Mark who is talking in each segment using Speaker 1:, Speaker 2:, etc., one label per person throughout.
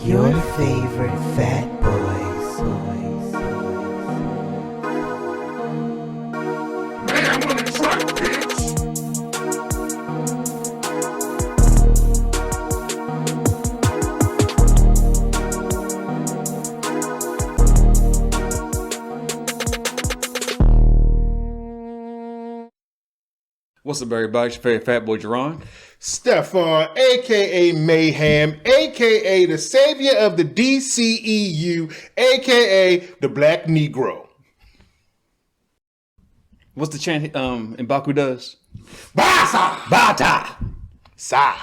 Speaker 1: Your favorite fat boys.
Speaker 2: What's up, everybody? It's your favorite fat boy, Jarron.
Speaker 3: Stefan, a.k.a. Mayhem, a.k.a. the savior of the DCEU, a.k.a. the Black Negro.
Speaker 2: What's the chant M'Baku does?
Speaker 3: Basa!
Speaker 2: Bata!
Speaker 3: Sa!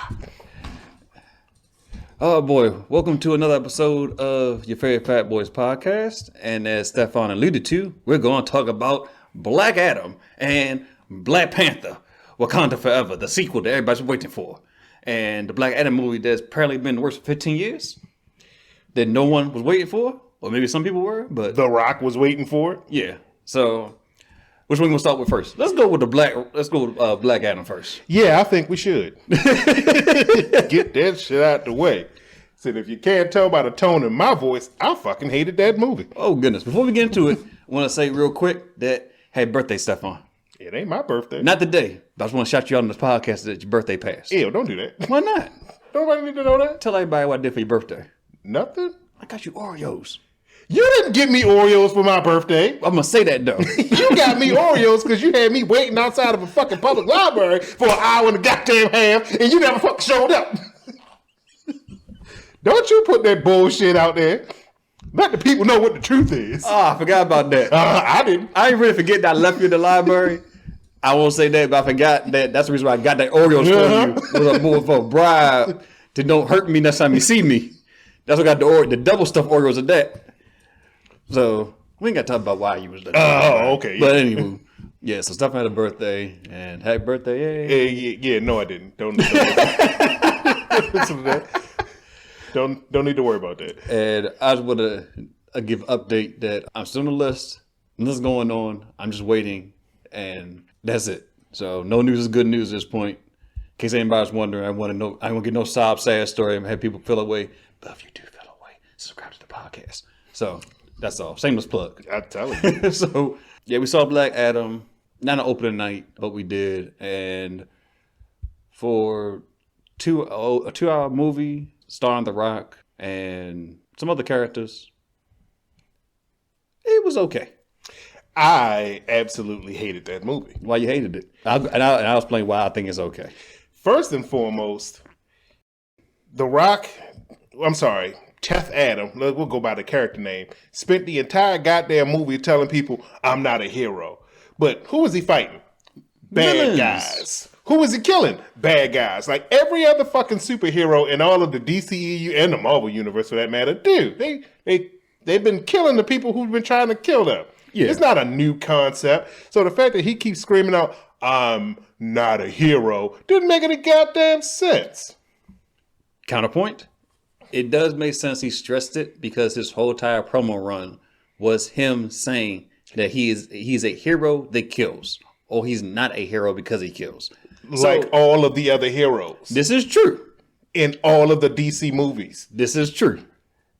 Speaker 2: Oh boy, welcome to another episode of your favorite fat boys podcast. And as Stefan alluded to, we're going to talk about Black Adam and Black Panther. Wakanda Forever, the sequel that everybody's waiting for. And the Black Adam movie that's apparently been worse for 15 years. That no one was waiting for. Or maybe some people were, but...
Speaker 3: The Rock was waiting for it?
Speaker 2: Yeah. So, which one we going to start with first? Let's go with Black Adam first.
Speaker 3: Yeah, I think we should. Get that shit out the way. Said if you can't tell by the tone in my voice, I fucking hated that movie.
Speaker 2: Oh, goodness. Before we get into it, I want to say real quick that happy birthday, Stefan.
Speaker 3: It ain't my birthday.
Speaker 2: Not today, but I just want to shout you out on this podcast that your birthday passed.
Speaker 3: Ew, don't do that.
Speaker 2: Why not?
Speaker 3: Nobody need to know that.
Speaker 2: Tell everybody what I did for your birthday.
Speaker 3: Nothing?
Speaker 2: I got you Oreos.
Speaker 3: You didn't get me Oreos for my birthday.
Speaker 2: I'm going to say that, though.
Speaker 3: You got me Oreos because you had me waiting outside of a fucking public library for an hour and a goddamn half, and you never fucking showed up. Don't you put that bullshit out there. Let the people know what the truth is.
Speaker 2: Oh, I forgot about that.
Speaker 3: I didn't.
Speaker 2: I ain't really forget that I left you in the library. I won't say that, but I forgot that. That's the reason why I got that Oreos for you. It was more for a bribe to don't hurt me next time you see me. That's what I got the double stuffed Oreos of that. So we ain't got to talk about why you was there.
Speaker 3: Oh, okay.
Speaker 2: But anyway, yeah. So Steph had a birthday, and happy birthday! Yay.
Speaker 3: Yeah. No, I didn't. Don't listen to that. Don't need to worry about that.
Speaker 2: And I just want to give an update that I'm still on the list. Nothing's going on. I'm just waiting, and that's it. So no news is good news at this point. In case anybody's wondering, I want to know. I won't get no sob sad story and have people feel away. But if you do feel away, subscribe to the podcast. So that's all. Shameless plug.
Speaker 3: I'm telling you.
Speaker 2: So yeah, we saw Black Adam. Not an opening night, but we did. And for a 2-hour movie starring The Rock and some other characters, it was okay.
Speaker 3: I absolutely hated that movie.
Speaker 2: Why you hated it? I'll explain why I think it's okay.
Speaker 3: First and foremost, The Rock, Teth Adam, we'll go by the character name, spent the entire goddamn movie telling people, I'm not a hero. But who was he fighting? Bad
Speaker 2: Villains.
Speaker 3: Guys. Who was he killing? Bad guys. Like every other fucking superhero in all of the DCEU and the Marvel Universe for that matter, dude, they've been killing the people who've been trying to kill them. Yeah. It's not a new concept. So the fact that he keeps screaming out, I'm not a hero, didn't make any goddamn sense.
Speaker 2: Counterpoint, it does make sense he stressed it because his whole entire promo run was him saying that he's a hero that kills, or he's not a hero because he kills.
Speaker 3: Like so, all of the other heroes.
Speaker 2: This is true.
Speaker 3: In all of the DC movies.
Speaker 2: This is true.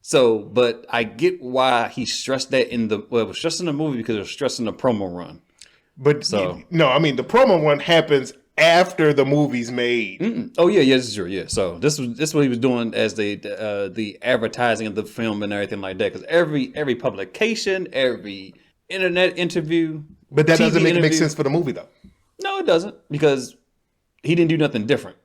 Speaker 2: So, but I get why he stressed that it was stressed in the movie because it was stressed in the promo run.
Speaker 3: But so, no, I mean, the promo run happens after the movie's made.
Speaker 2: Oh yeah, this is true. Yeah. So this is what he was doing as the advertising of the film and everything like that. Because every publication, every internet interview.
Speaker 3: But that doesn't make sense for the movie though.
Speaker 2: No, it doesn't, because he didn't do nothing different.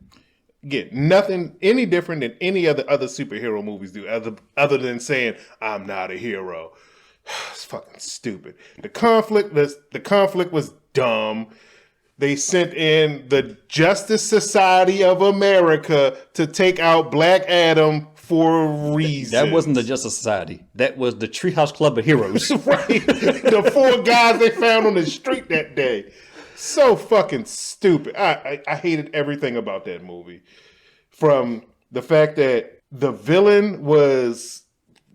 Speaker 3: Yeah, nothing any different than any other superhero movies do, other than saying I'm not a hero. It's fucking stupid. The conflict was dumb. They sent in the Justice Society of America to take out Black Adam for reasons.
Speaker 2: That wasn't the Justice Society. That was the Treehouse Club of Heroes.
Speaker 3: Right. The 4 guys they found on the street that day. So fucking stupid. I hated everything about that movie. From the fact that the villain was...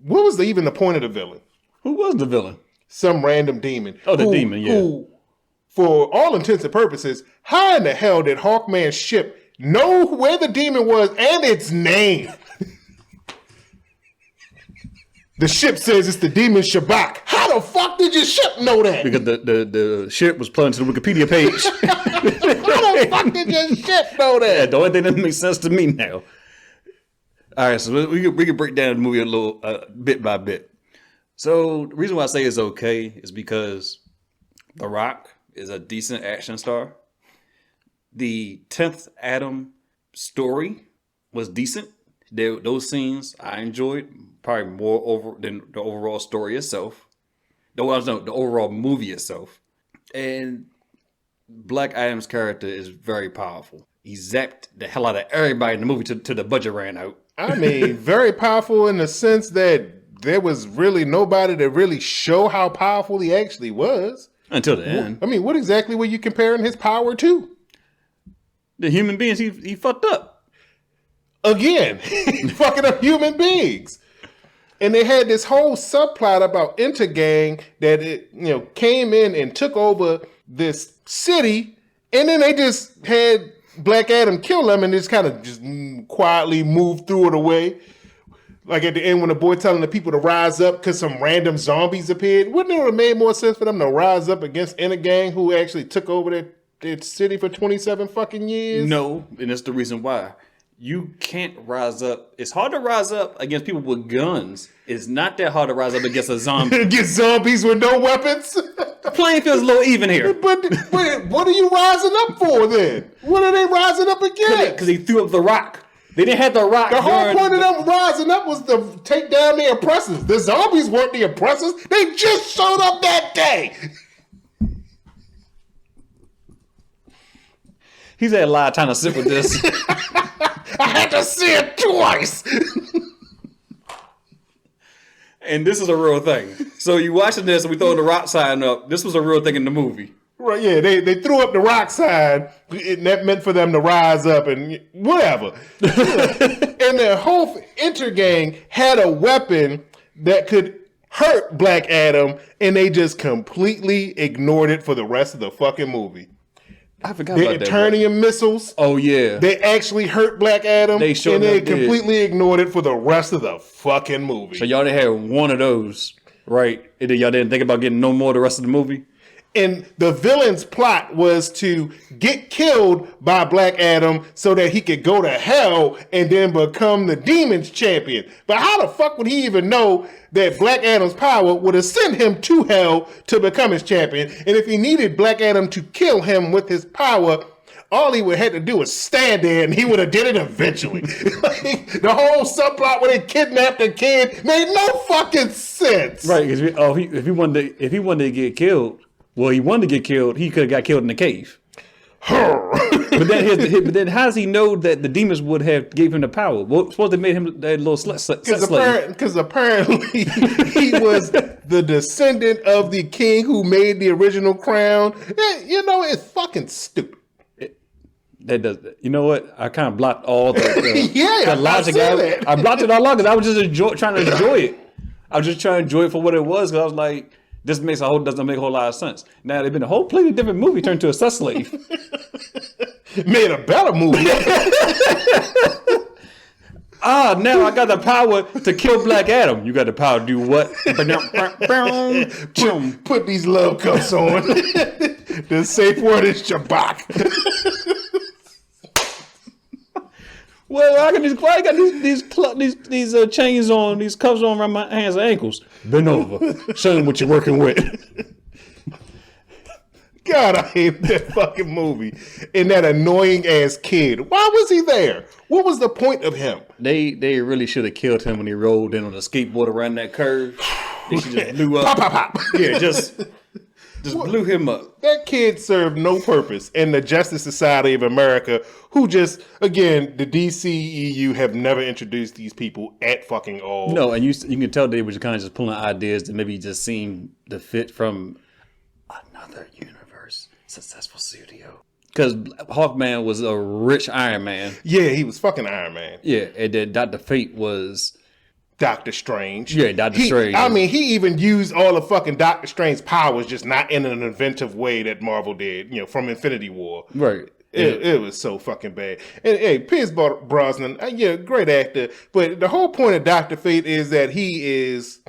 Speaker 3: What was even the point of the villain?
Speaker 2: Who was the villain?
Speaker 3: Some random demon.
Speaker 2: Oh, the demon, yeah.
Speaker 3: Who, for all intents and purposes, how in the hell did Hawkman's ship know where the demon was and its name? The ship says it's the demon Shabak. How the fuck did your ship know that?
Speaker 2: Because the ship was plugged into the Wikipedia page.
Speaker 3: How the fuck did your ship know that?
Speaker 2: The only thing that makes sense to me now. All right, so we can break down the movie a little bit by bit. So the reason why I say it's okay is because The Rock is a decent action star. The 10th Adam story was decent. Those scenes I enjoyed probably more over than the overall story itself. The overall movie itself. And Black Adam's character is very powerful. He zapped the hell out of everybody in the movie till the budget ran out.
Speaker 3: I mean, very powerful in the sense that there was really nobody to really show how powerful he actually was.
Speaker 2: Until the end.
Speaker 3: I mean, what exactly were you comparing his power to?
Speaker 2: The human beings he fucked up.
Speaker 3: Again, fucking up human beings. And they had this whole subplot about Intergang that it, came in and took over this city, and then they just had Black Adam kill them and just kind of just quietly move through it away. Like at the end when the boy telling the people to rise up because some random zombies appeared. Wouldn't it have made more sense for them to rise up against Intergang who actually took over that city for 27 fucking years?
Speaker 2: No, and that's the reason why. You can't rise up. It's hard to rise up against people with guns. It's not that hard to rise up against a zombie.
Speaker 3: Against zombies with no weapons?
Speaker 2: The playing field's a little even here.
Speaker 3: But what are you rising up for then? What are they rising up against?
Speaker 2: Because they threw up the rock. They didn't have the rock.
Speaker 3: The whole point of them rising up was to take down the oppressors. The zombies weren't the oppressors. They just showed up that day.
Speaker 2: He's had a lot of time to sit with this.
Speaker 3: I had to see it twice.
Speaker 2: And this is a real thing. So you watching this and we throwing the rock sign up. This was a real thing in the movie.
Speaker 3: Right, yeah, they threw up the rock sign. And that meant for them to rise up and whatever. And the whole Intergang had a weapon that could hurt Black Adam, and they just completely ignored it for the rest of the fucking movie.
Speaker 2: I forgot
Speaker 3: The
Speaker 2: about that.
Speaker 3: Eternium missiles.
Speaker 2: Oh, yeah.
Speaker 3: They actually hurt Black Adam,
Speaker 2: They showed
Speaker 3: and they
Speaker 2: them did.
Speaker 3: completely ignored it for the rest of the fucking movie.
Speaker 2: So y'all done had one of those, right? And then y'all didn't think about getting no more the rest of the movie?
Speaker 3: And the villain's plot was to get killed by Black Adam so that he could go to hell and then become the Demon's champion. But how the fuck would he even know that Black Adam's power would have sent him to hell to become his champion? And if he needed Black Adam to kill him with his power, all he would have to do was stand there and he would have did it eventually. Like, the whole subplot where they kidnapped the kid made no fucking sense.
Speaker 2: Right, because if he wanted to get killed, well, he wanted to get killed, he could have got killed in the cave. but then how does he know that the demons would have gave him the power? Well, suppose they made him that little sex slave.
Speaker 3: Because apparently he was the descendant of the king who made the original crown. It's fucking stupid.
Speaker 2: That does. You know what? I kind of blocked all the
Speaker 3: Yeah,
Speaker 2: the logic. I blocked it all along because I was just trying to enjoy it. I was just trying to enjoy it for what it was because I was like, this doesn't make a whole lot of sense. Now they've been a whole completely different movie turned to a sex slave.
Speaker 3: Made a better movie.
Speaker 2: Now I got the power to kill Black Adam. You got the power to do what?
Speaker 3: Put these love cups on. The safe word is Shabak.
Speaker 2: Well, I got these chains on, these cuffs on around my hands and ankles. Bend over. Show them what you're working with.
Speaker 3: God, I hate that fucking movie. And that annoying ass kid. Why was he there? What was the point of him?
Speaker 2: They really should have killed him when he rolled in on the skateboard around that curve. They should just blew up.
Speaker 3: Pop, pop, pop.
Speaker 2: Yeah, just blew him up.
Speaker 3: That kid served no purpose in the Justice Society of America, who just, again, the DCEU have never introduced these people at fucking all.
Speaker 2: No, and you can tell they were just kind of just pulling ideas that maybe just seemed to fit from another universe, successful studio. Because Hawkman was a rich Iron Man.
Speaker 3: Yeah, he was fucking Iron Man.
Speaker 2: Yeah, and then Dr. Fate was
Speaker 3: Doctor Strange.
Speaker 2: Yeah, Doctor Strange.
Speaker 3: I mean, he even used all of fucking Doctor Strange's powers, just not in an inventive way that Marvel did, from Infinity War.
Speaker 2: Right.
Speaker 3: It was so fucking bad. And hey, Pierce Brosnan, great actor. But the whole point of Dr. Fate is that he is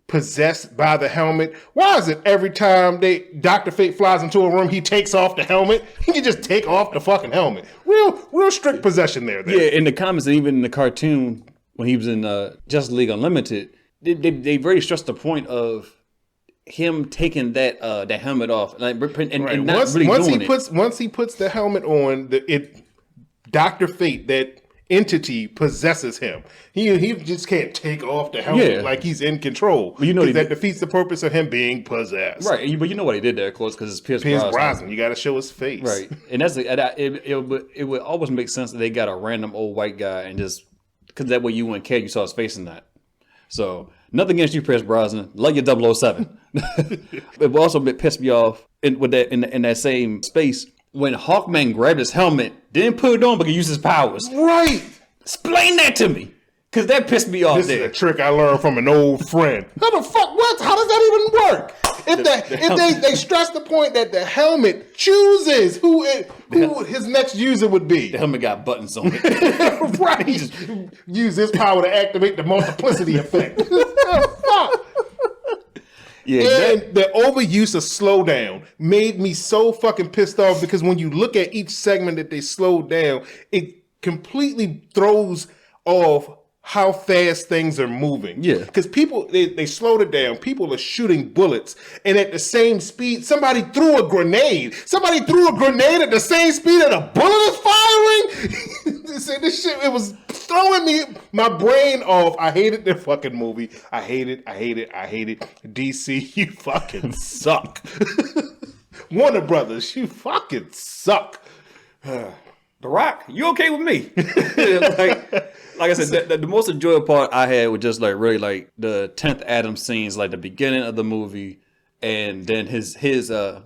Speaker 3: possessed by the helmet. Why is it every time Dr. Fate flies into a room, he takes off the helmet? He can just take off the fucking helmet. Real strict possession there.
Speaker 2: Yeah, in the comics and even in the cartoon, when he was in Justice League Unlimited, they really stressed the point of him taking that helmet off, and not really doing it.
Speaker 3: Once he puts the helmet on, Dr. Fate, that entity possesses him. He just can't take off the helmet like he's in control. Well, that defeats the purpose of him being possessed.
Speaker 2: Right, but you know what he did there, of course, because it's Pierce
Speaker 3: Brosnan. You got to show his face.
Speaker 2: Right, and it would always make sense that they got a random old white guy and just because that way you wouldn't care you saw his face in that. So nothing against you, Pierce Brosnan. Love your 007. It also pissed me off in that same space when Hawkman grabbed his helmet, didn't put it on, but he used his powers.
Speaker 3: Right.
Speaker 2: Explain that to me. Because that pissed me off.
Speaker 3: This is a trick I learned from an old friend. How the fuck? What? How does that even work? If they stress the point that the helmet chooses who his next user would be.
Speaker 2: The helmet got buttons on it.
Speaker 3: Right. He just use his power to activate the multiplicity effect. Fuck. Yeah, and the overuse of slowdown made me so fucking pissed off because when you look at each segment that they slowed down, it completely throws off how fast things are moving. Yeah. Because people, they slowed it down. People are shooting bullets. And at the same speed, somebody threw a grenade. Somebody threw a grenade at the same speed that a bullet is firing. This shit, it was throwing my brain off. I hated the fucking movie. I hate it. DC, you fucking suck. Warner Brothers, you fucking suck.
Speaker 2: The Rock, you okay with me? Like I said, the most enjoyable part I had was just like really like the 10th Adam scenes, like the beginning of the movie, and then his 10th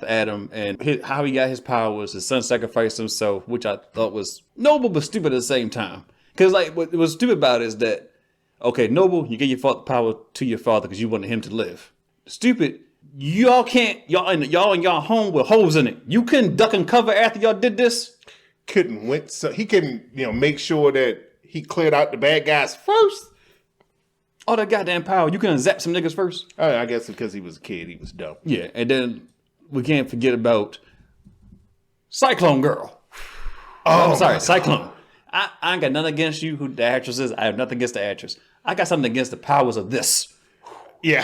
Speaker 2: Adam, and how he got his powers. His son sacrificed himself, which I thought was noble but stupid at the same time. Because like what was stupid about it is that, okay, noble, you gave your power to your father because you wanted him to live. Stupid, y'all in y'all home with holes in it. You couldn't duck and cover after y'all did this.
Speaker 3: Couldn't win, so he couldn't, make sure that he cleared out the bad guys first.
Speaker 2: All that goddamn power, you couldn't zap some niggas first.
Speaker 3: I guess because he was a kid, he was dumb.
Speaker 2: Yeah, and then we can't forget about Cyclone Girl. Oh, I'm sorry, Cyclone. I ain't got nothing against you, who the actress is. I have nothing against the actress. I got something against the powers of this.
Speaker 3: Yeah,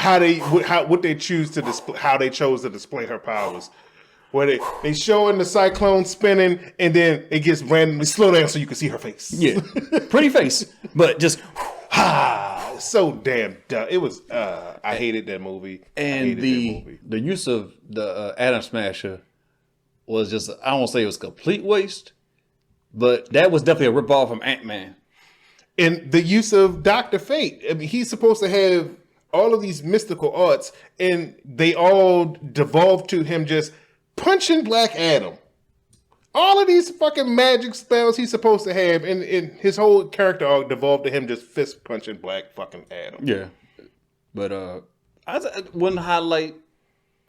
Speaker 3: what they choose to display, how they chose to display her powers. Where they showing the cyclone spinning, and then it gets randomly slow down so you can see her face.
Speaker 2: Yeah, pretty face, but just
Speaker 3: so damn dumb. It was. I hated that movie.
Speaker 2: And the use of the Atom Smasher was just. I won't say it was a complete waste, but that was definitely a ripoff from Ant-Man.
Speaker 3: And the use of Dr. Fate. I mean, he's supposed to have all of these mystical arts, and they all devolved to him just punching Black Adam. All of these fucking magic spells he's supposed to have, and his whole character arc devolved to him just fist punching Black fucking Adam.
Speaker 2: Yeah, but one highlight.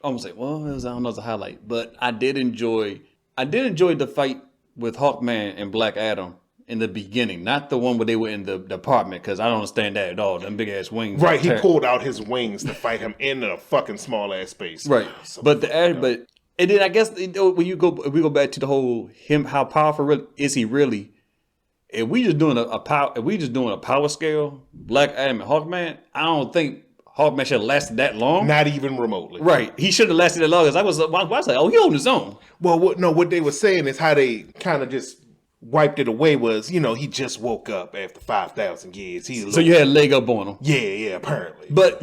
Speaker 2: I don't know if it's a highlight, but I did enjoy the fight with Hawkman and Black Adam in the beginning, not the one where they were in the apartment, because I don't understand that at all. Them big ass wings.
Speaker 3: Right, he pulled out his wings to fight him in a fucking small ass space.
Speaker 2: Right, so but and then I guess when we go back to the whole how powerful is he really? If we just doing a power scale, Black Adam and Hawkman, I don't think Hawkman should have lasted that long.
Speaker 3: Not even remotely.
Speaker 2: Right, he should have lasted that long. I was like, oh, he on his own.
Speaker 3: Well, what they were saying is how they kind of just wiped it away was, he just woke up after 5,000 years.
Speaker 2: So you had a leg up on him.
Speaker 3: Yeah, apparently.
Speaker 2: But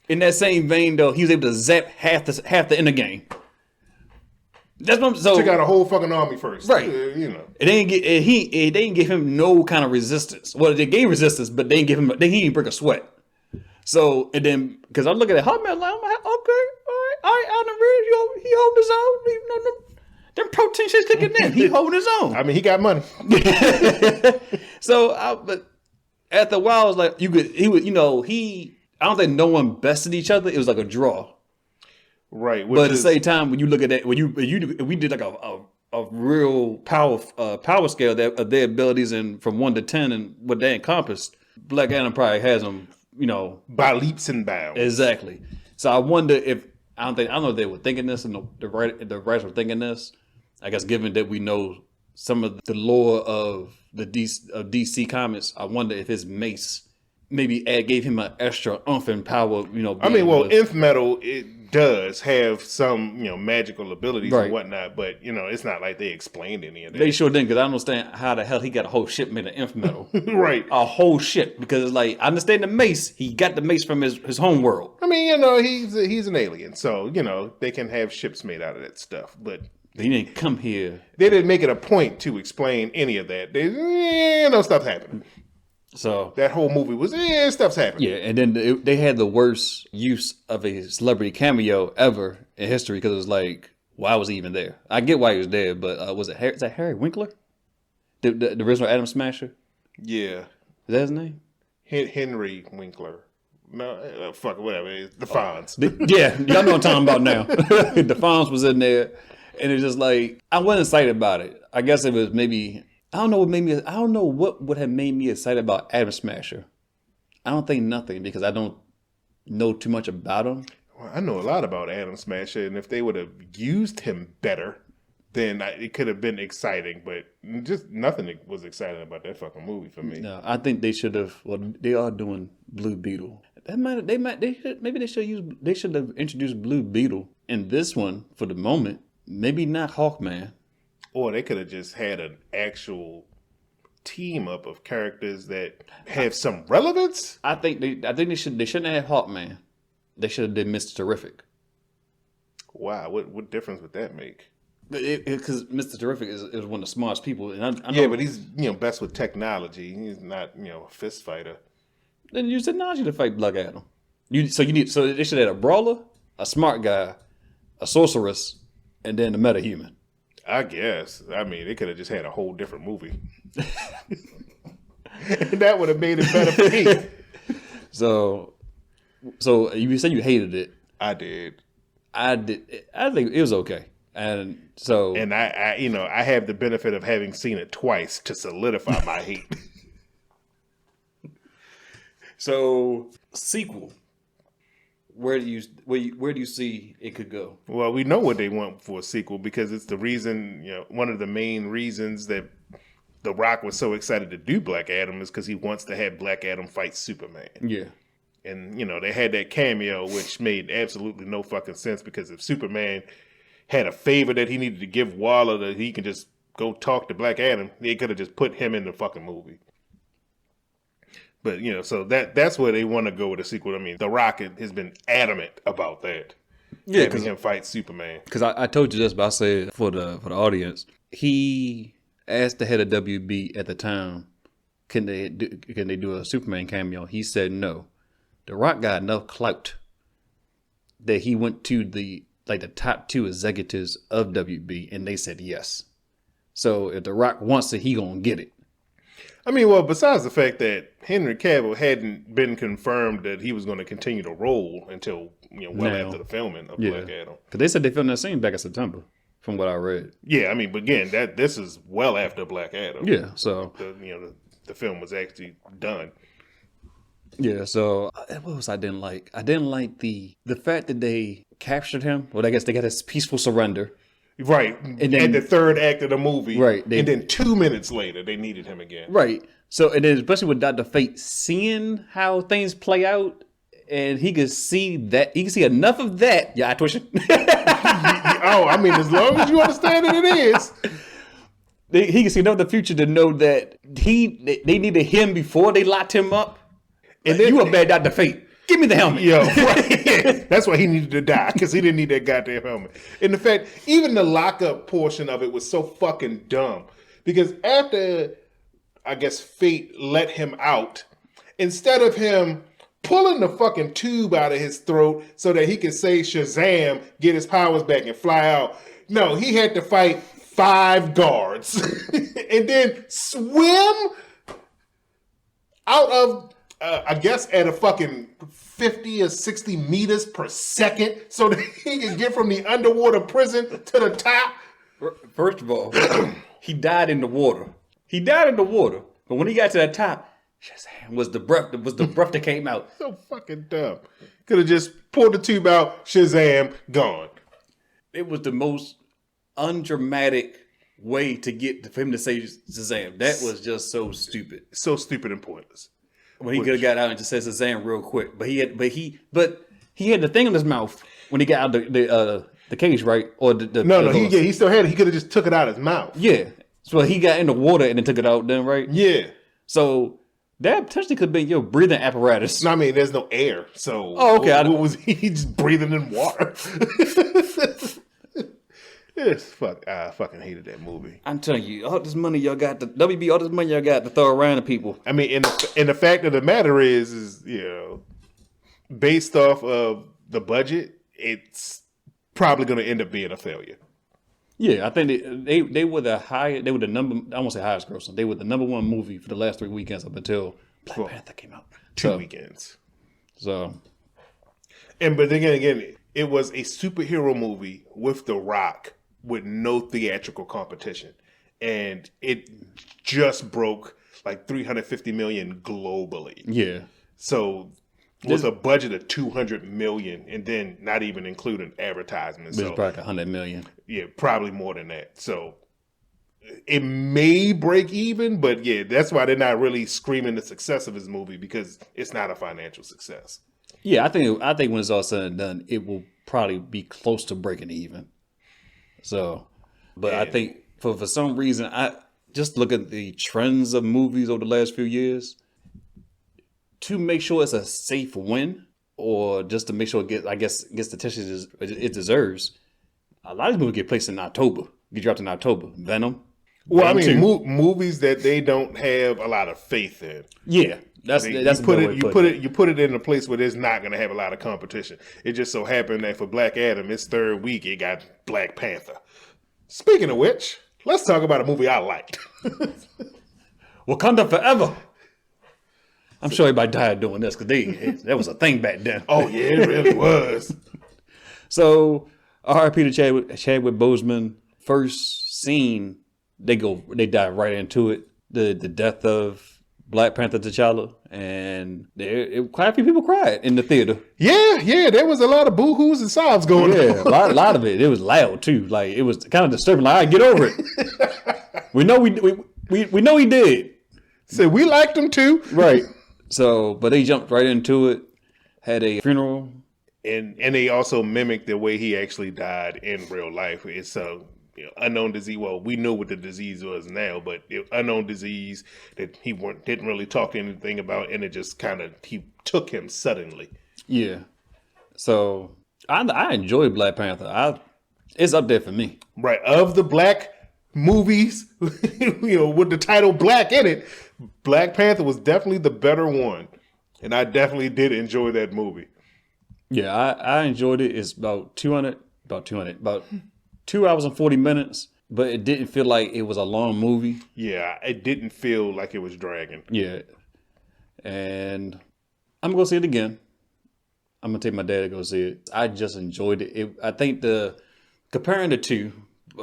Speaker 2: in that same vein, though, he was able to zap half the inner game. That's what
Speaker 3: took out a whole fucking army first,
Speaker 2: right? It didn't give him no kind of resistance. Well, they gave resistance, but he didn't break a sweat. So and then because I'm looking at Hotman, like, okay, all right, out in the ridge, he holding his own. Them protein shit's kicking in. He holding his own.
Speaker 3: I mean, he got money.
Speaker 2: So, but after a while, I was like, I don't think no one bested each other. It was like a draw.
Speaker 3: Right.
Speaker 2: But at the same time, when you look at that, we did like a real power scale of their abilities and from 1 to 10 and what they encompassed, Black Adam probably has them,
Speaker 3: by leaps and bounds.
Speaker 2: Exactly. So I wonder if I don't know if they were thinking this and the writers were thinking this. I guess given that we know some of the lore of the DC comics, I wonder if his mace maybe gave him an extra oomph and power.
Speaker 3: Nth Metal, it does have some magical abilities and whatnot, but it's not like they explained any of that.
Speaker 2: They sure didn't, because I don't understand how the hell he got a whole ship made of Nth Metal.
Speaker 3: Right,
Speaker 2: a whole ship, because it's like I understand the mace. He got the mace from his home world.
Speaker 3: I mean, he's an alien, so they can have ships made out of that stuff, but.
Speaker 2: He didn't come here.
Speaker 3: They didn't make it a point to explain any of that. Stuff's happening.
Speaker 2: So
Speaker 3: that whole movie was stuff's happening.
Speaker 2: Yeah, and then they had the worst use of a celebrity cameo ever in history, because it was like, why was he even there? I get why he was there, but is that Harry Winkler, the original Atom Smasher?
Speaker 3: Yeah,
Speaker 2: is that his name?
Speaker 3: Henry Winkler. No, fuck it, whatever. It's the Fonz.
Speaker 2: Y'all know what I'm talking about now. The Fonz was in there. And it's just like, I wasn't excited about it. I guess it was maybe, I don't know what would have made me excited about Atom Smasher. I don't think nothing, because I don't know too much about him.
Speaker 3: Well, I know a lot about Atom Smasher, and if they would have used him better, then it could have been exciting. But just nothing was exciting about that fucking movie for me.
Speaker 2: No, I think they should have. Well, they are doing Blue Beetle. They should have introduced Blue Beetle in this one for the moment. Maybe not Hawkman.
Speaker 3: Or they could have just had an actual team up of characters that have some relevance.
Speaker 2: I think they shouldn't have Hawkman. They should have did Mr. Terrific.
Speaker 3: Wow, what difference would that make?
Speaker 2: Because Mr. Terrific is one of the smartest people, and I know,
Speaker 3: yeah, but he's best with technology. He's not a fist fighter.
Speaker 2: Then use technology to fight Black Adam. So they should have had a brawler, a smart guy, a sorceress, and then the metahuman.
Speaker 3: I guess. I mean, they could have just had a whole different movie. That would have made it better for me.
Speaker 2: So you said you hated it.
Speaker 3: I did.
Speaker 2: I think it was okay. And so.
Speaker 3: And I have the benefit of having seen it twice to solidify my hate.
Speaker 2: So, sequel. Where do you see it could go?
Speaker 3: Well, we know what they want for a sequel, because it's the reason, one of the main reasons that The Rock was so excited to do Black Adam is because he wants to have Black Adam fight Superman.
Speaker 2: Yeah.
Speaker 3: And, they had that cameo, which made absolutely no fucking sense, because if Superman had a favor that he needed to give Waller that he can just go talk to Black Adam, they could have just put him in the fucking movie. But, so that's where they want to go with a sequel. I mean, The Rock has been adamant about that. Yeah, having him fight Superman.
Speaker 2: Because I told you this, but I said for the audience, he asked the head of WB at the time, can they do a Superman cameo? He said no. The Rock got enough clout that he went to the top 2 executives of WB, and they said yes. So if The Rock wants it, he gonna get it.
Speaker 3: I mean, well, besides the fact that Henry Cavill hadn't been confirmed that he was going to continue to roll until after the filming of Black Adam,
Speaker 2: because they said they filmed that scene back in September, from what I read.
Speaker 3: Yeah, I mean, but again, this is well after Black Adam.
Speaker 2: Yeah, so
Speaker 3: the film was actually done.
Speaker 2: Yeah, so what else I didn't like? I didn't like the fact that they captured him. Well, I guess they got his peaceful surrender.
Speaker 3: Right. And then, at the third act of the movie.
Speaker 2: Right.
Speaker 3: And then 2 minutes later, they needed him again.
Speaker 2: Right. So, and then especially with Dr. Fate seeing how things play out, and he could see enough of that. Yeah, I twitch it.
Speaker 3: Oh, I mean, as long as you understand that it is.
Speaker 2: He can see enough of the future to know that they needed him before they locked him up. And then, you a bad Dr. Fate. Give me the helmet.
Speaker 3: Yo, right. That's why he needed to die, because he didn't need that goddamn helmet. And in fact, even the lockup portion of it was so fucking dumb. Because after, I guess, Fate let him out, instead of him pulling the fucking tube out of his throat so that he could say Shazam, get his powers back and fly out, no, he had to fight 5 guards and then swim out of I guess at a fucking 50 or 60 meters per second so that he can get from the underwater prison to the top.
Speaker 2: First of all, he died in the water. But when he got to the top, Shazam was the breath that came out.
Speaker 3: So fucking dumb. Could have just pulled the tube out, Shazam, gone.
Speaker 2: It was the most undramatic way to get for him to say Shazam. That was just so stupid.
Speaker 3: So stupid and pointless.
Speaker 2: When he could have got out and just said Shazam real quick, but he had the thing in his mouth when he got out the cage, right? Or
Speaker 3: he still had it. He could have just took it out of his mouth.
Speaker 2: Yeah. So he got in the water and then took it out then, right?
Speaker 3: Yeah.
Speaker 2: So that potentially could be your breathing apparatus.
Speaker 3: No, I mean, there's no air. So
Speaker 2: okay.
Speaker 3: What was he just breathing in water? I fucking hated that movie.
Speaker 2: I'm telling you, all this money y'all got to throw around to people.
Speaker 3: I mean, and the fact of the matter is based off of the budget, it's probably going to end up being a failure.
Speaker 2: Yeah, I think they were the number. I won't say highest grossing. They were the number one movie for the last 3 weekends up until Black Panther came out.
Speaker 3: 2 weekends.
Speaker 2: So,
Speaker 3: but again, it was a superhero movie with The Rock with no theatrical competition, and it just broke like 350 million globally.
Speaker 2: Yeah.
Speaker 3: So with a budget of 200 million, and then not even including advertisements.
Speaker 2: It was probably 100 million.
Speaker 3: Yeah, probably more than that. So it may break even, but yeah, that's why they're not really screaming the success of this movie, because it's not a financial success.
Speaker 2: Yeah, I think when it's all said and done, it will probably be close to breaking even. So, but I think for some reason, I just look at the trends of movies over the last few years to make sure it's a safe win, or just to make sure it gets the attention it deserves. A lot of these movies get placed in October, get dropped in October. Venom.
Speaker 3: Well, I mean, movies that they don't have a lot of faith in.
Speaker 2: Yeah. You put it in a place where there's not going to have a lot of competition. It just so happened that for Black Adam, its third week, it got Black Panther. Speaking of which, let's talk about a movie I liked. Wakanda Forever. I'm sure everybody died doing this because that was a thing back then.
Speaker 3: Oh yeah, it really was.
Speaker 2: So R.I.P. to Chadwick Boseman. First scene, they dive right into it. The death of Black Panther T'Challa, and quite a few people cried in the theater. Yeah, there was a lot of boo-hoos and sobs going on. Yeah, a lot of it. It was loud too. Like, it was kind of disturbing. Like, all right, get over it. We know he did.
Speaker 3: So we liked him too,
Speaker 2: right? So, but they jumped right into it. Had a funeral,
Speaker 3: and they also mimicked the way he actually died in real life. It's unknown disease. Well, we know what the disease was now, but unknown disease that he didn't really talk anything about, and it just he took him suddenly.
Speaker 2: Yeah. So I enjoyed Black Panther. It's up there for me.
Speaker 3: Right, of the Black movies, with the title Black in it, Black Panther was definitely the better one, and I definitely did enjoy that movie.
Speaker 2: Yeah, I enjoyed it. It's about 2 hours and 40 minutes, but it didn't feel like it was a long movie.
Speaker 3: Yeah, it didn't feel like it was dragging.
Speaker 2: Yeah. And I'm going to see it again. I'm going to take my dad to go see it. I just enjoyed it. I think comparing the two,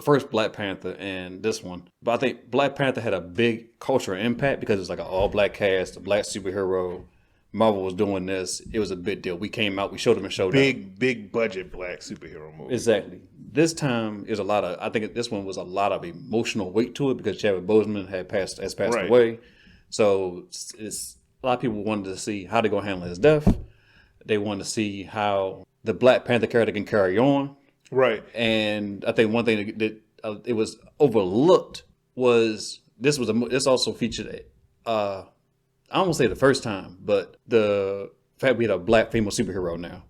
Speaker 2: first Black Panther and this one, but I think Black Panther had a big cultural impact because it's like an all-black cast, a black superhero. Marvel was doing this. It was a big deal. We came out, we showed them and showed them.
Speaker 3: Big budget black superhero movie.
Speaker 2: Exactly. This time is I think this one was a lot of emotional weight to it because Chadwick Boseman has passed right. away. So it's a lot of people wanted to see how they're going to handle his death. They wanted to see how the Black Panther character can carry on.
Speaker 3: Right.
Speaker 2: And I think one thing that it was overlooked was this also featured I don't want to say the first time, but the fact we had a black female superhero now.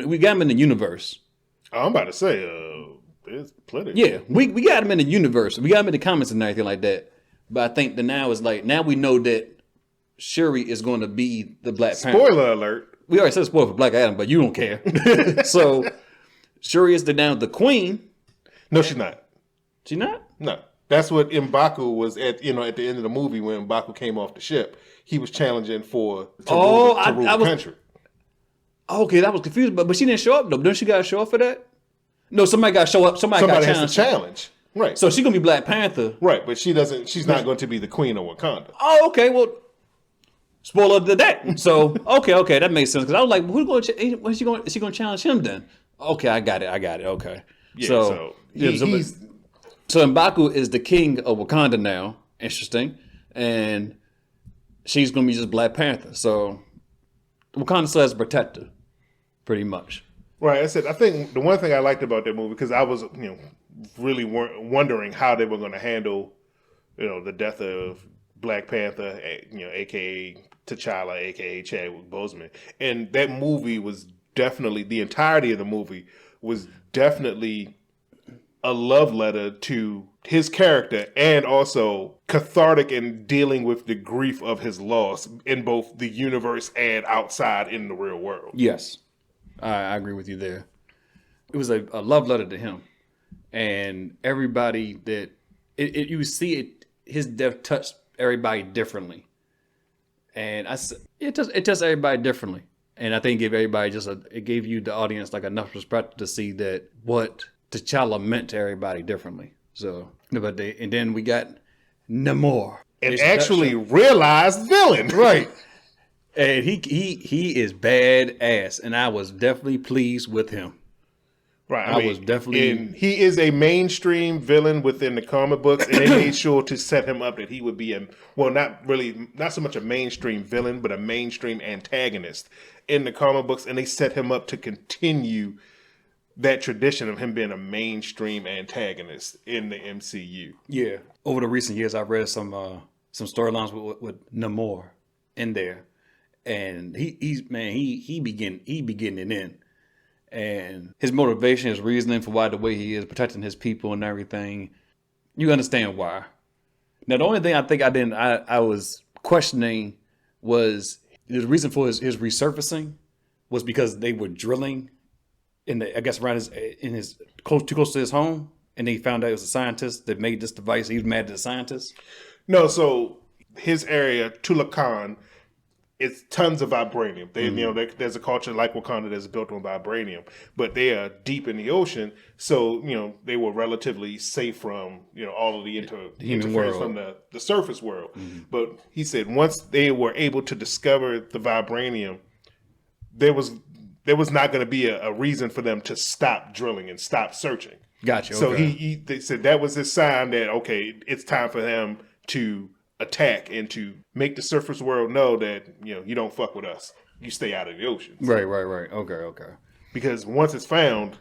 Speaker 2: We got him in the universe.
Speaker 3: I'm about to say, there's plenty.
Speaker 2: Yeah, we got him in the universe. We got him in the comics and everything like that. But I think now we know that Shuri is going to be the Black Panther.
Speaker 3: Spoiler alert.
Speaker 2: We already said spoiler for Black Adam, but you don't care. So Shuri is now the queen.
Speaker 3: No, she's not.
Speaker 2: She not?
Speaker 3: No. That's what M'Baku was at. At the end of the movie when M'Baku came off the ship, he was challenging to rule the country.
Speaker 2: Okay, that was confused, but she didn't show up though. Don't she got to show up for that? No, somebody got to show up. Somebody got
Speaker 3: has to challenge. Right.
Speaker 2: So she's gonna be Black Panther.
Speaker 3: Right, but she doesn't. She's not going to be the queen of Wakanda.
Speaker 2: Oh, okay. Well, spoiler to that. So okay, that makes sense. Because I was like, who's going to? When's she going? Is she going to challenge him then? Okay, I got it. Okay.
Speaker 3: Yeah.
Speaker 2: So M'Baku is the king of Wakanda now. Interesting, and she's going to be just Black Panther. So Wakanda still has a protector, pretty much.
Speaker 3: Right. I think the one thing I liked about that movie, because I was really wondering how they were going to handle the death of Black Panther, aka T'Challa, aka Chadwick Boseman, and that movie was definitely, the entirety of the movie was definitely a love letter to his character and also cathartic in dealing with the grief of his loss in both the universe and outside in the real world.
Speaker 2: Yes, I agree with you there. It was a love letter to him, and everybody that you see it. His death touched everybody differently, and it touched everybody differently. And I think it gave everybody it gave you, the audience, like enough perspective to see that what T'Challa meant to everybody differently. So, and then we got Namor,
Speaker 3: an actually realized villain,
Speaker 2: right? And he is badass, and I was definitely pleased with him.
Speaker 3: Right,
Speaker 2: I was definitely.
Speaker 3: And he is a mainstream villain within the comic books, and they made sure to set him up that he would be not so much a mainstream villain, but a mainstream antagonist in the comic books, and they set him up to continue that tradition of him being a mainstream antagonist in the MCU.
Speaker 2: Yeah, over the recent years, I've read some storylines with Namor in there, and he began it in. And his motivation, his reasoning for the way he is protecting his people and everything, you understand why. Now, the only thing I was questioning was the reason for his resurfacing was because they were drilling around too close to his home, and they found out it was a scientist that made this device. He was mad at the scientist.
Speaker 3: No, so his area, Tulakan, it's tons of vibranium. There's a culture like Wakanda that's built on vibranium, but they are deep in the ocean, so they were relatively safe from all of the interference from the surface world. Mm-hmm. But he said once they were able to discover the vibranium, there was not going to be a reason for them to stop drilling and stop searching.
Speaker 2: Gotcha.
Speaker 3: So they said that was his sign that it's time for them to attack and to make the surface world know that you don't fuck with us, you stay out of the ocean.
Speaker 2: Right. Okay.
Speaker 3: Because once it's found,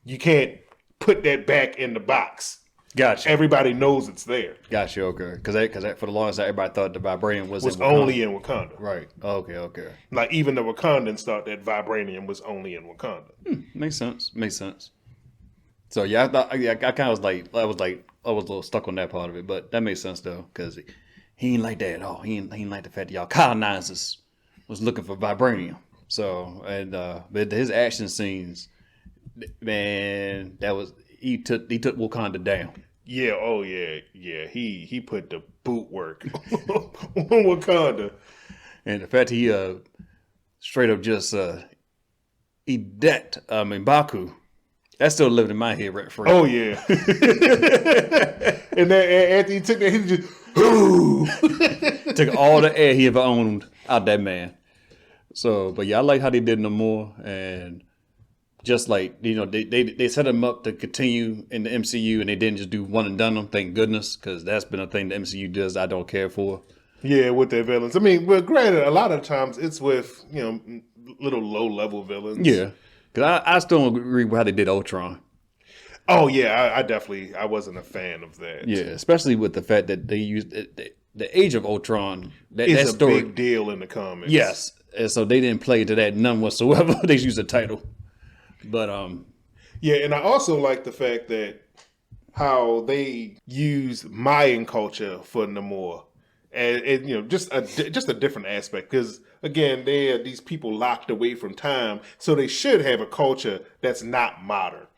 Speaker 3: you can't put that back in the box.
Speaker 2: Gotcha.
Speaker 3: Everybody knows it's there.
Speaker 2: Gotcha. Okay. Because for the longest time, everybody thought the vibranium was
Speaker 3: only in Wakanda.
Speaker 2: Right. Okay.
Speaker 3: Like even the Wakandans thought that vibranium was only in Wakanda.
Speaker 2: Makes sense. So yeah, I kind of was like I was a little stuck on that part of it, but that makes sense though, because he ain't like that at all. He ain't like the fact that y'all colonizers was looking for vibranium. So but his action scenes, man, he took Wakanda down.
Speaker 3: Yeah, yeah. He put the boot work on Wakanda,
Speaker 2: and the fact he straight up just M'Baku. That still lived in my head rent free.
Speaker 3: Oh yeah. And then after he took that, he just
Speaker 2: took all the air he ever owned out that man. So, but yeah, I like how they did Namor, and just like they set him up to continue in the MCU, and they didn't just do one and done them. Thank goodness, because that's been a thing the MCU does I don't care for.
Speaker 3: Yeah, with their villains. I mean, well, granted, a lot of times it's with little low level villains.
Speaker 2: Yeah. Because I still don't agree with how they did Ultron.
Speaker 3: Oh, yeah. I wasn't a fan of that.
Speaker 2: Yeah, especially with the fact that they used the Age of Ultron.
Speaker 3: It's a big deal in the comics.
Speaker 2: Yes. And so they didn't play to that none whatsoever. They just used the title. But,
Speaker 3: yeah, and I also like the fact that how they use Mayan culture for Namor. And just a different aspect, because again, they are these people locked away from time, so they should have a culture that's not modern.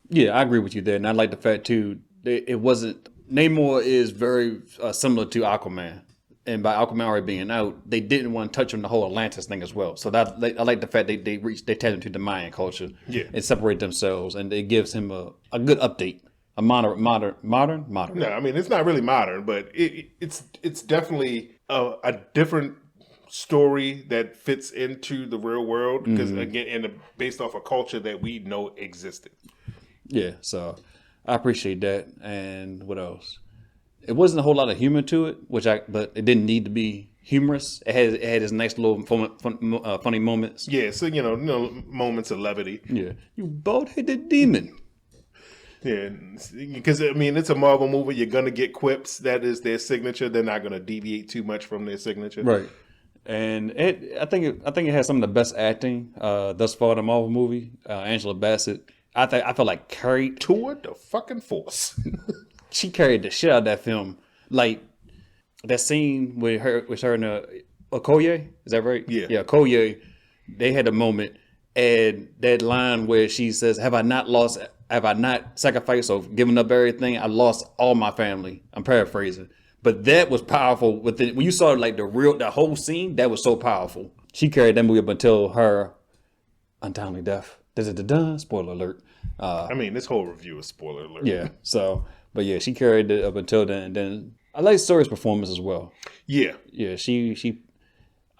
Speaker 2: Yeah, I agree with you there, and I like the fact too. It wasn't Namor is very similar to Aquaman. And by Aquaman already being out, they didn't want to touch on the whole Atlantis thing as well. So that I like the fact they tapped into the Mayan culture and separate themselves, and it gives him a good update, a modern.
Speaker 3: No, I mean it's not really modern, but it's definitely a different story that fits into the real world because again, based off a culture that we know existed.
Speaker 2: Yeah, so I appreciate that. And what else? It wasn't a whole lot of humor to it, but it didn't need to be humorous. It had its nice little funny moments.
Speaker 3: Yeah, so moments of levity.
Speaker 2: Yeah, you bald-headed demon.
Speaker 3: Yeah, because I mean it's a Marvel movie. You're gonna get quips. That is their signature. They're not gonna deviate too much from their signature.
Speaker 2: Right. And I think it has some of the best acting thus far in a Marvel movie. Angela Bassett, I felt like carried
Speaker 3: Tour de fucking force.
Speaker 2: She carried the shit out of that film. Like that scene with her and Okoye, is that right?
Speaker 3: Yeah.
Speaker 2: Yeah, Okoye, they had a moment, and that line where she says, have I not sacrificed or given up everything? I lost all my family. I'm paraphrasing. But that was powerful. When you saw like the whole scene, that was so powerful. She carried that movie up until her untimely death. Spoiler alert.
Speaker 3: I mean, this whole review is spoiler alert.
Speaker 2: Yeah. So, but yeah, she carried it up until then. And then I like Suri's performance as well.
Speaker 3: Yeah.
Speaker 2: Yeah.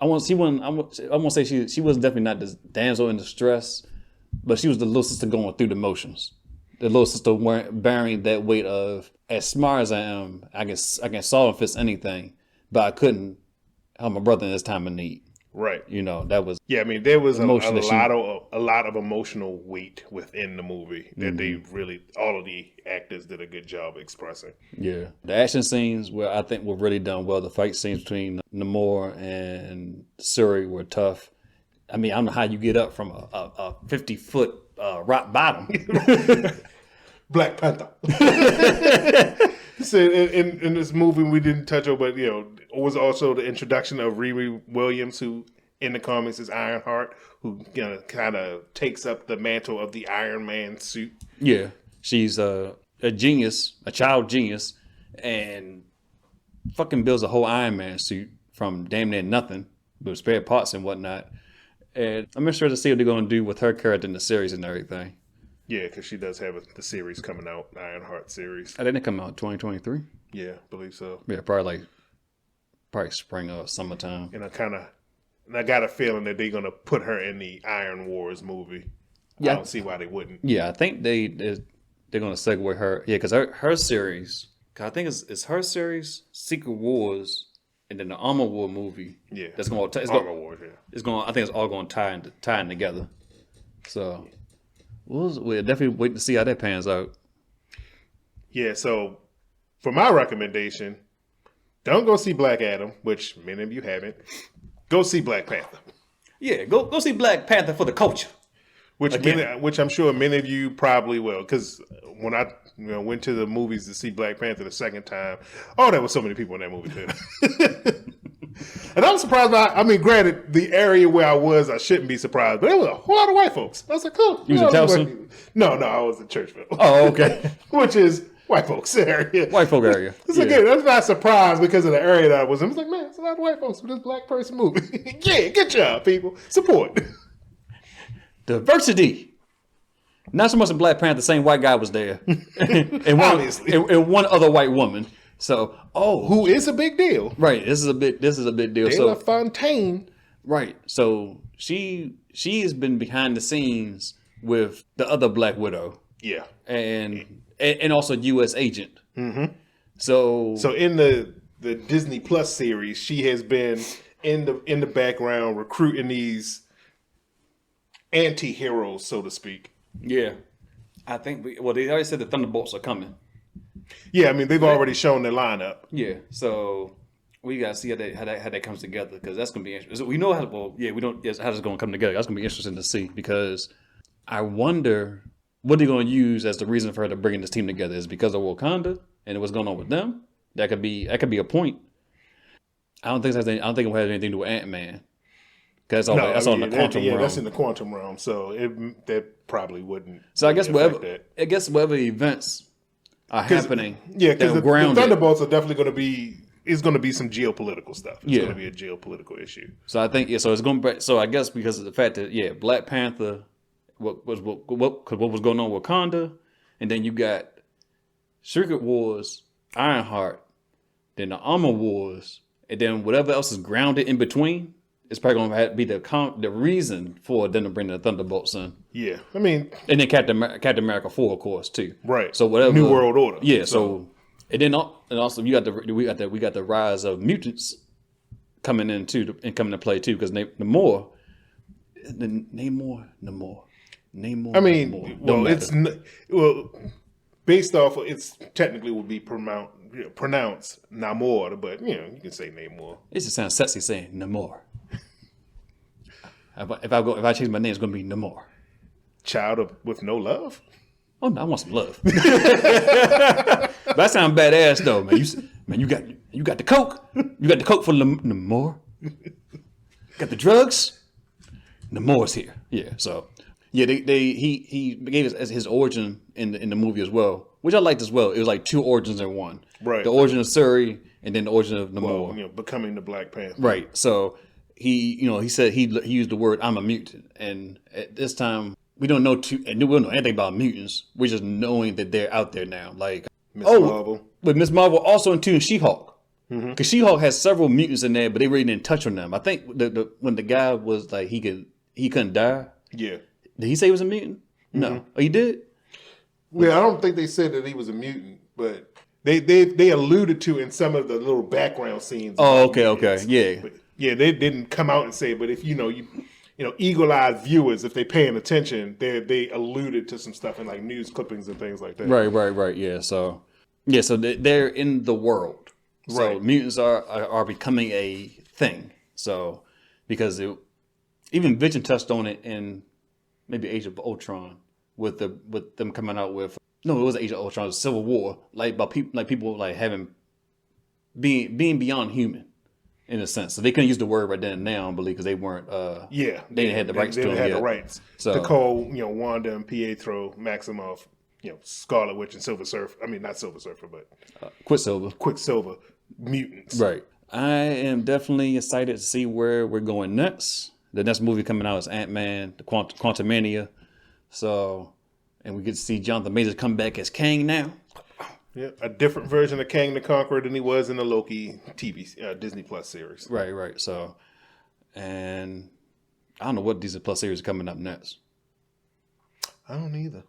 Speaker 2: I won't say she was definitely not the damsel in distress, but she was the little sister going through the motions. The little sister bearing that weight of, as smart as I am, I can solve and fix anything, but I couldn't help my brother in his time of need.
Speaker 3: Right.
Speaker 2: That was.
Speaker 3: Yeah, I mean, there was a lot of emotional weight within the movie that they really, all of the actors did a good job expressing.
Speaker 2: Yeah. The action scenes I think were really done well. The fight scenes between Namor and Shuri were tough. I mean, I don't know how you get up from a 50-foot rock bottom.
Speaker 3: Black Panther. So in this movie we didn't touch on, but it was also the introduction of Riri Williams, who in the comics is Ironheart, who kind of takes up the mantle of the Iron Man suit. Yeah,
Speaker 2: she's a genius, a child genius, and fucking builds a whole Iron Man suit from damn near nothing, with spare parts and whatnot. And I'm interested to see what they're going to do with her character in the series and everything.
Speaker 3: Yeah, because she does have the series coming out, the Ironheart series.
Speaker 2: I think it come out 2023.
Speaker 3: Yeah, I believe so.
Speaker 2: Yeah, probably spring or summertime.
Speaker 3: And I got a feeling that they're going to put her in the Iron Wars movie. Yeah, I don't see why they wouldn't.
Speaker 2: Yeah, I think they're going to segue her. Yeah, because her series, cause I think it's her series, Secret Wars, and then the Armor War movie.
Speaker 3: Yeah,
Speaker 2: that's going to
Speaker 3: Armor Wars. Yeah,
Speaker 2: it's going. I think it's all going to tie in together. So we'll definitely wait to see how that pans out.
Speaker 3: Yeah. So for my recommendation, don't go see Black Adam, which many of you haven't. Go see Black Panther.
Speaker 2: Yeah, go see Black Panther for the culture.
Speaker 3: Which I'm sure many of you probably will, because when I went to the movies to see Black Panther the second time, there were so many people in that movie too. And I was surprised granted, the area where I was, I shouldn't be surprised, but there was a whole lot of white folks. I was like, cool.
Speaker 2: You was in Towson?
Speaker 3: No, I was in Churchville.
Speaker 2: Oh, okay.
Speaker 3: Which is white folks area.
Speaker 2: White folk area.
Speaker 3: It's again, that's not surprised because of the area that I was in. I was like, man, it's a lot of white folks with this black person movie. Yeah, good job, people. Support.
Speaker 2: Diversity. Not so much in Black Panther, the same white guy was there. and one other white woman. So,
Speaker 3: who is a big deal.
Speaker 2: Right. This is a big deal.
Speaker 3: De Fontaine.
Speaker 2: Right. So she has been behind the scenes with the other Black Widow.
Speaker 3: Yeah.
Speaker 2: And also U.S. agent.
Speaker 3: Mm-hmm.
Speaker 2: So
Speaker 3: in the Disney Plus series, she has been in the background recruiting these anti-heroes, so to speak.
Speaker 2: Yeah. I think they already said the Thunderbolts are coming.
Speaker 3: Yeah, I mean they've already shown their lineup.
Speaker 2: Yeah, so we gotta see how that comes together, because that's gonna be interesting. We know how it's gonna come together. That's gonna be interesting to see, because I wonder what they're gonna use as the reason for her to bringing this team together. Is because of Wakanda and what's going on with them? That could be a point. I don't think it will have anything to do with Ant-Man. That's all in the quantum realm.
Speaker 3: That's in the quantum realm, so that probably wouldn't.
Speaker 2: So I guess whatever events are happening.
Speaker 3: Yeah, because the
Speaker 2: grounded.
Speaker 3: Thunderbolts are definitely going to be. It's going to be some geopolitical stuff. It's going to be a geopolitical issue.
Speaker 2: So I think so it's going to be, so I guess because of the fact that Black Panther, what was going on with Wakanda, and then you got Secret Wars, Ironheart, then the Armor Wars, and then whatever else is grounded in between. It's probably going to be the reason for them to bring the Thunderbolts in.
Speaker 3: Yeah, I mean,
Speaker 2: and then Captain America 4, of course, too.
Speaker 3: Right.
Speaker 2: So whatever
Speaker 3: New World Order.
Speaker 2: Yeah. So and then also we got the rise of mutants coming in too and coming to play too because Namor. I mean, based off of it's technically would be pronounced Namor, but you can say Namor. It just sounds sexy saying Namor. If I change my name, it's going to be Namor.
Speaker 3: Child with no love?
Speaker 2: Oh no, I want some love. That sounds badass though, man. You got the coke. You got the coke for Namor. Got the drugs. Namor's here. Yeah. So he gave us his origin in the movie as well, which I liked as well. It was like two origins in one.
Speaker 3: Right.
Speaker 2: The origin of Shuri and then the origin of Namor.
Speaker 3: Well, becoming the Black Panther.
Speaker 2: Right. So he said he used the word "I'm a mutant," and at this time we don't know anything about mutants. We're just knowing that they're out there now. Like
Speaker 3: Miss Marvel.
Speaker 2: But Miss Marvel also including She-Hulk. Because She-Hulk has several mutants in there, but they really didn't touch on them. I think when the guy was like he couldn't die.
Speaker 3: Yeah.
Speaker 2: Did he say he was a mutant? No. Oh, he did?
Speaker 3: Well, I don't think they said that he was a mutant, but they alluded to in some of the little background scenes.
Speaker 2: Oh, okay, yeah.
Speaker 3: But, yeah, they didn't come out and say, but if eagle-eyed viewers, if they're paying attention, they alluded to some stuff in like news clippings and things like that.
Speaker 2: Right. Yeah. So they're in the world. So mutants are becoming a thing. So because even Vision touched on it in maybe Age of Ultron with them coming out with it was Age of Ultron, it was Civil War, like about people like having being beyond human in a sense. So they couldn't use the word right then and now, I believe, because they weren't. They didn't have the rights. They didn't have the rights
Speaker 3: to call Wanda and Pietro Maximoff, Scarlet Witch and Silver Surfer. I mean, not Silver Surfer, but Quicksilver mutants.
Speaker 2: Right. I am definitely excited to see where we're going next. The next movie coming out is Ant-Man, the Quantumania. So, and we get to see Jonathan Majors come back as Kang now.
Speaker 3: Yeah, a different version of Kang the Conqueror than he was in the Loki TV Disney Plus series.
Speaker 2: Right. So, and I don't know what Disney Plus series is coming up next.
Speaker 3: I don't either.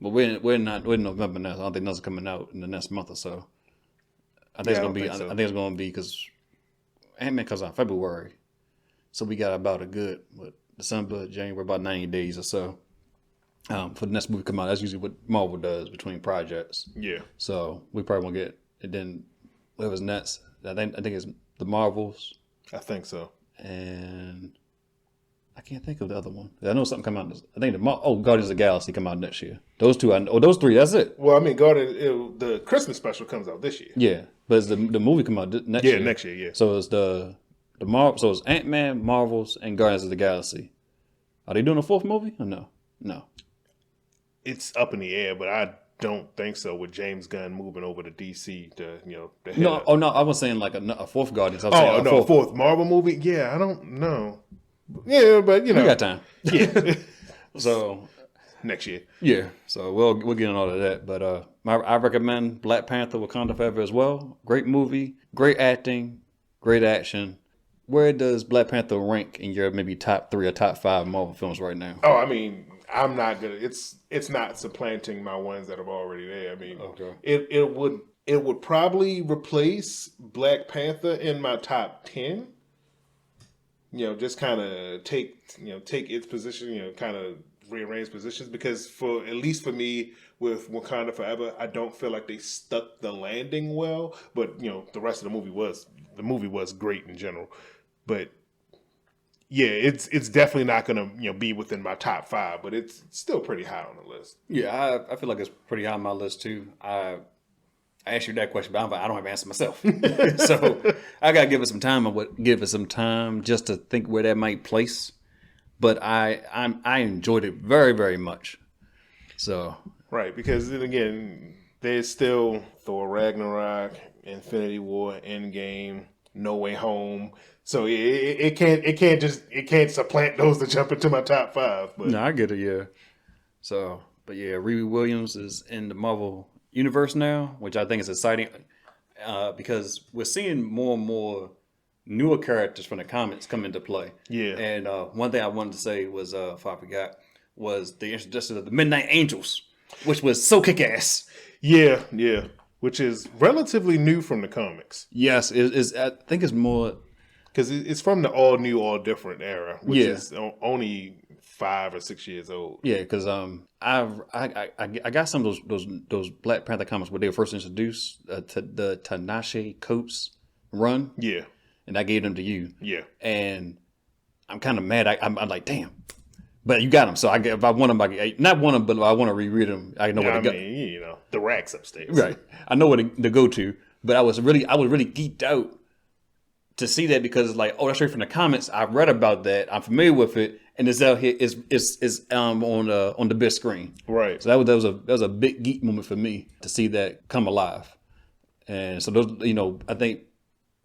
Speaker 2: But we're in November now. So I don't think nothing's coming out in the next month or so. I think it's gonna be because Ant-Man comes out in February, so we got about a good December, January, about 90 days or so for the next movie to come out. That's usually what Marvel does between projects.
Speaker 3: Yeah.
Speaker 2: So we probably won't get it. Then whatever's next, I think it's the Marvels.
Speaker 3: I think so.
Speaker 2: And I can't think of the other one. I know something come out. I think Guardians of the Galaxy come out next year. Those two, those three. That's it.
Speaker 3: Well, I mean, the Christmas special comes out this year.
Speaker 2: Yeah, but it's the movie come out next year.
Speaker 3: Yeah, next year. Yeah.
Speaker 2: So it's the Marvel. So it's Ant-Man, Marvels, and Guardians of the Galaxy. Are they doing a fourth movie or no? No.
Speaker 3: It's up in the air, but I don't think so. With James Gunn moving over to DC to
Speaker 2: No. I was saying like a fourth Guardians.
Speaker 3: A fourth Marvel movie. Yeah, I don't know. Yeah, but
Speaker 2: we got time.
Speaker 3: Yeah.
Speaker 2: So
Speaker 3: next year.
Speaker 2: Yeah. So we'll get on all of that. But I recommend Black Panther: Wakanda Forever as well. Great movie, great acting, great action. Where does Black Panther rank in your maybe top 3 or top 5 Marvel films right now?
Speaker 3: Oh, I mean, I'm not gonna. It's not supplanting my ones that are already there. I mean,
Speaker 2: okay.
Speaker 3: It would probably replace Black Panther in my top 10. Just kind of take its position, kind of rearrange positions, because at least for me with Wakanda Forever, I don't feel like they stuck the landing well, but the rest of the movie was great in general. But yeah, it's definitely not going to be within my top 5, but it's still pretty high on the list.
Speaker 2: Yeah, I feel like it's pretty high on my list too. I asked you that question, but I don't have an answer myself. So I got to give it some time. I would give it some time just to think where that might place. But I enjoyed it very, very much. So
Speaker 3: Right, because then again, there's still Thor Ragnarok, Infinity War, Endgame, No Way Home. So it can't supplant those to jump into my top 5. But
Speaker 2: No, I get it, yeah. So, but yeah, Riri Williams is in the Marvel universe now, which I think is exciting because we're seeing more and more newer characters from the comics come into play.
Speaker 3: Yeah.
Speaker 2: And one thing I wanted to say was, if I forgot, was the introduction of the Midnight Angels, which was so kick-ass.
Speaker 3: Yeah, which is relatively new from the comics.
Speaker 2: Yes, I think it's more...
Speaker 3: Because it's from the all new, all different era, which
Speaker 2: Yeah.
Speaker 3: is only 5 or 6 years old.
Speaker 2: Yeah, because I got some of those Black Panther comics where they were first introduced to the Ta-Nehisi Coates run.
Speaker 3: Yeah.
Speaker 2: And I gave them to you.
Speaker 3: Yeah.
Speaker 2: And I'm kind of mad. I'm like, damn. But you got them. So if I want them, not want them, but if I want to reread them, I know where to go.
Speaker 3: You know, the racks upstairs.
Speaker 2: Right. I know where to go to. But I was really geeked out to see that because it's like, oh, that's straight from the comments. I read about that. I'm familiar with it. And it's out here. It's on the big screen.
Speaker 3: Right.
Speaker 2: So that was a big geek moment for me to see that come alive. And so those, I think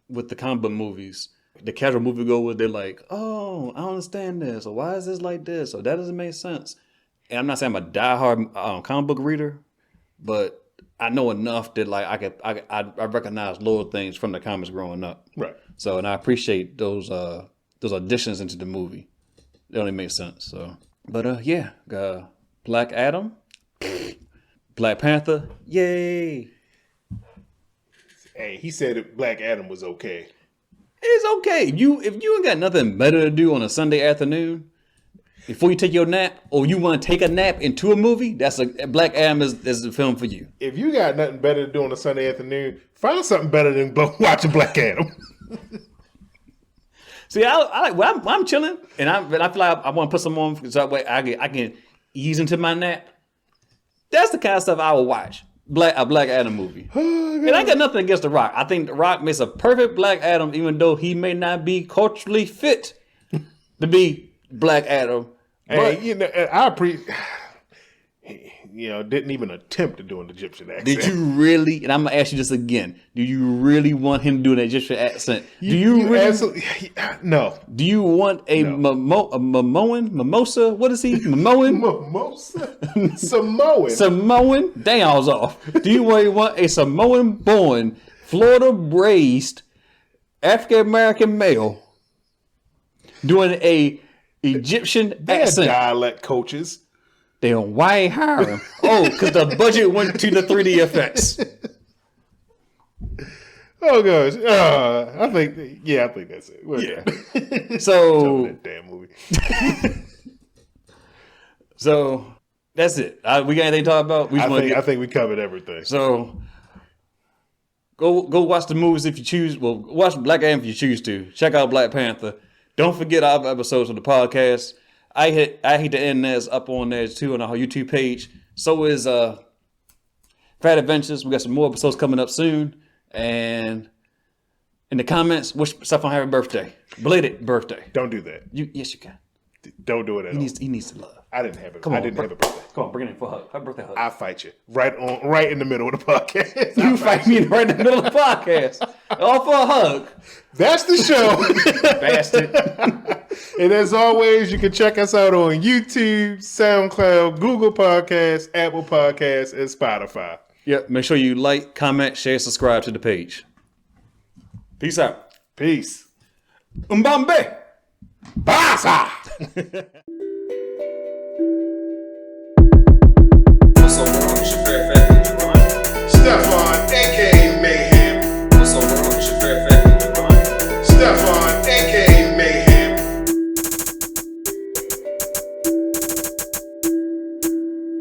Speaker 2: with the comic book movies, the casual moviegoer, they're like, oh, I don't understand this, or why is this like this, or that doesn't make sense. And I'm not saying I'm a diehard comic book reader, but I know enough that like I recognize little things from the comics growing up.
Speaker 3: Right.
Speaker 2: So, and I appreciate those additions into the movie. It only makes sense. So, but yeah, Black Adam, Black Panther, yay!
Speaker 3: Hey, he said that Black Adam was okay.
Speaker 2: It's okay. If you ain't got nothing better to do on a Sunday afternoon before you take your nap, or you want to take a nap into a movie, Black Adam is the film for you.
Speaker 3: If you got nothing better to do on a Sunday afternoon, find something better than watching Black Adam.
Speaker 2: See, I'm chilling, and I feel like I want to put some on so that way I can ease into my nap. That's the kind of stuff I will watch. A Black Adam movie. And I got nothing against The Rock. I think The Rock makes a perfect Black Adam, even though he may not be culturally fit to be Black Adam.
Speaker 3: Hey, I appreciate. Didn't even attempt to do an Egyptian accent.
Speaker 2: Did you really? And I'm gonna ask you this again. Do you really want him to do an Egyptian accent? Do you really?
Speaker 3: Absolutely, no.
Speaker 2: Do you want a mimosa? What is he?
Speaker 3: Mimosa? Samoan.
Speaker 2: Samoan? Dang, I was off. Do you really want a Samoan-born, Florida-raised African-American male doing a Egyptian accent?
Speaker 3: Dialect coaches.
Speaker 2: Then why hire him? Oh, because the budget went to the 3D effects.
Speaker 3: Oh gosh, I think that's it.
Speaker 2: Yeah. So
Speaker 3: that damn movie.
Speaker 2: So that's it. We got anything to talk about?
Speaker 3: I think we covered everything.
Speaker 2: So go watch the movies if you choose. Well, watch Black Adam if you choose to. Check out Black Panther. Don't forget our episodes of the podcast. I hate to end this up on there too on our YouTube page. So is Fat Adventures. We got some more episodes coming up soon. And in the comments, wish Stephon happy birthday. Belated birthday.
Speaker 3: Don't do that.
Speaker 2: Yes, you can.
Speaker 3: Don't do it at all.
Speaker 2: He needs to love.
Speaker 3: I didn't have it.
Speaker 2: Come on,
Speaker 3: I didn't have a birthday.
Speaker 2: Come on, bring it in for a hug. Happy birthday hug.
Speaker 3: I'll fight you right in the middle of the podcast.
Speaker 2: You fight me right in the middle of the podcast. All for a hug.
Speaker 3: That's the show.
Speaker 2: Bastard.
Speaker 3: And as always, you can check us out on YouTube, SoundCloud, Google Podcasts, Apple Podcasts, and Spotify.
Speaker 2: Yep. Make sure you like, comment, share, subscribe to the page. Peace out.
Speaker 3: Peace.
Speaker 2: Umbambe.
Speaker 3: Basa.
Speaker 2: What's up, world? It's your favorite fat Jarron.
Speaker 3: Stephon, a.k.a. Mayhem.
Speaker 2: What's up, world? It's your favorite fat Jarron.
Speaker 3: Stephon.